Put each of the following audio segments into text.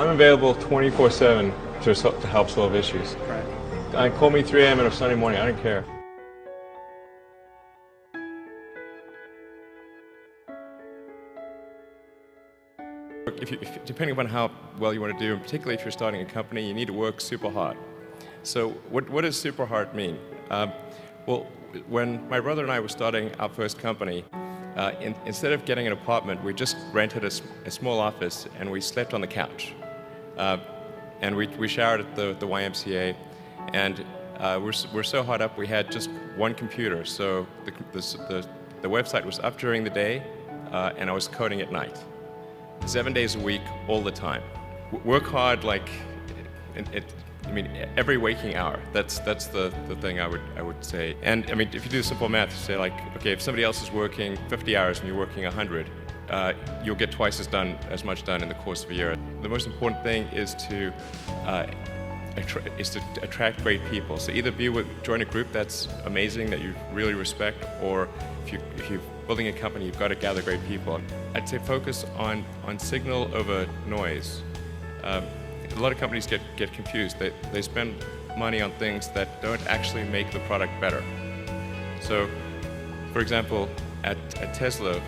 I'm available 24/7 to help solve issues. Right. Call me 3 a.m. on a Sunday morning, I don't care. Depending on how well you want to do, and particularly if you're starting a company, you need to work super hard. So what does super hard mean? Well, when my brother and I were starting our first company, instead of getting an apartment, we just rented a small office and we slept on the couch. And we showered at the YMCA, and we're so hot up we had just one computer. So the website was up during the day, and I was coding at night. 7 days a week, all the time. Work hard, like, I mean, every waking hour. That's the thing I would say. And I mean, if you do simple math, say like, okay, if somebody else is working 50 hours and you're working 100, you'll get twice as much done in the course of a year. The most important thing is to attract great people. So either join a group that's amazing that you really respect, or if you're building a company, you've got to gather great people. I'd say focus on signal over noise. A lot of companies get confused. They spend money on things that don't actually make the product better. So, for example, at Tesla,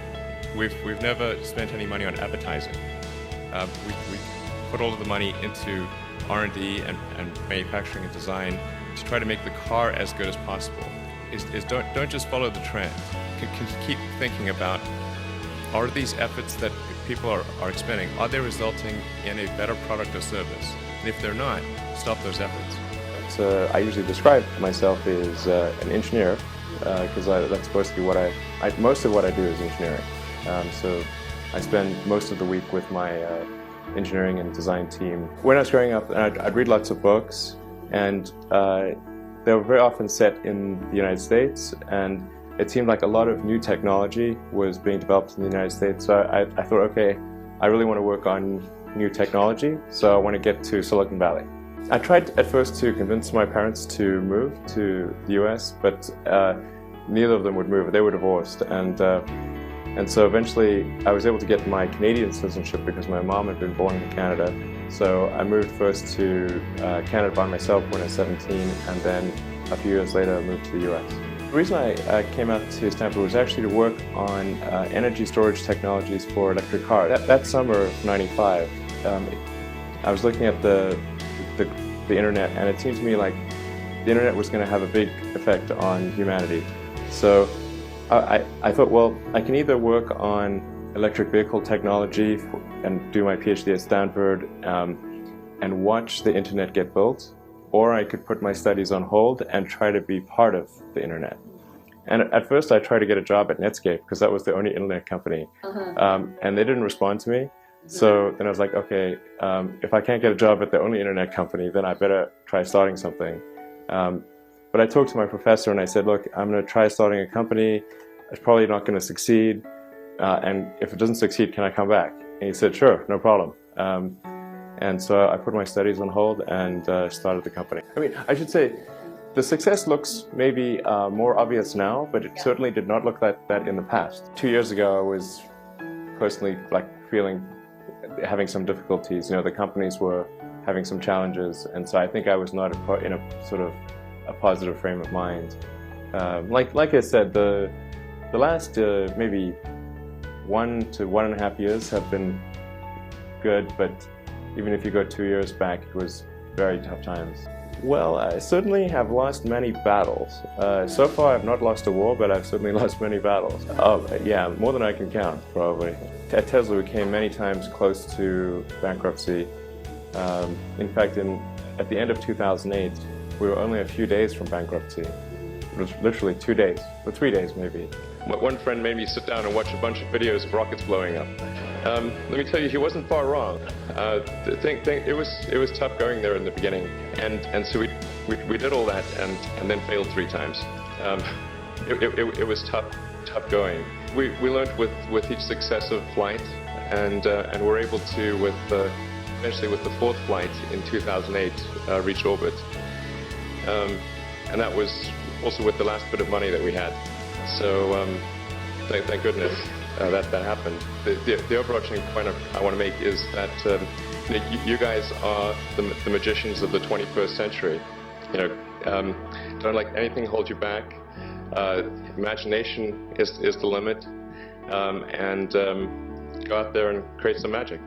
we've never spent any money on advertising. We put all of the money into R&D and manufacturing and design to try to make the car as good as possible. Don't just follow the trend. Keep thinking about, are these efforts that people are expending, are they resulting in a better product or service? And if they're not, stop those efforts. So I usually describe myself as an engineer, because that's mostly most of what I do is engineering. So I spend most of the week with my engineering and design team. When I was growing up, I'd read lots of books, and they were very often set in the United States, and it seemed like a lot of new technology was being developed in the United States. So I thought, okay, I really want to work on new technology, so I want to get to Silicon Valley. I tried at first to convince my parents to move to the US, but neither of them would move. They were divorced, and so eventually I was able to get my Canadian citizenship because my mom had been born in Canada. So I moved first to Canada by myself when I was 17, and then a few years later I moved to the US. The reason I came out to Stanford was actually to work on energy storage technologies for electric cars. That summer of '95, I was looking at the internet, and it seemed to me like the internet was going to have a big effect on humanity. So I thought, well, I can either work on electric vehicle technology and do my PhD at Stanford and watch the internet get built, or I could put my studies on hold and try to be part of the internet. And at first I tried to get a job at Netscape because that was the only internet company, and they didn't respond to me. So then I was like, okay, if I can't get a job at the only internet company, then I better try starting something. But I talked to my professor and I said, look, I'm going to try starting a company. It's probably not going to succeed, and if it doesn't succeed, can I come back? And he said, sure, no problem. And so I put my studies on hold and started the company. I mean, I should say, the success looks maybe more obvious now, but it certainly did not look like that in the past. 2 years ago, I was personally having some difficulties. You know, the companies were having some challenges, and so I think I was not in a sort of a positive frame of mind. Like I said, the last maybe 1 to 1.5 years have been good, but even if you go 2 years back, it was very tough times. Well, I certainly have lost many battles. So far I've not lost a war, but I've certainly lost many battles. Oh, yeah, more than I can count, probably. At Tesla we came many times close to bankruptcy. In fact, at the end of 2008, we were only a few days from bankruptcy. It was literally 2 days, or 3 days maybe. One friend made me sit down and watch a bunch of videos of rockets blowing up. Let me tell you, he wasn't far wrong. It was tough going there in the beginning, and so we did all that and then failed 3 times. It was tough going. We learned with each successive flight, and were able to, eventually with the 4th flight in 2008, reach orbit. And that was also with the last bit of money that we had. So thank goodness that happened. The overarching point I want to make is that You guys are the magicians of the 21st century. Don't let anything hold you back. Imagination is the limit, and go out there and create some magic.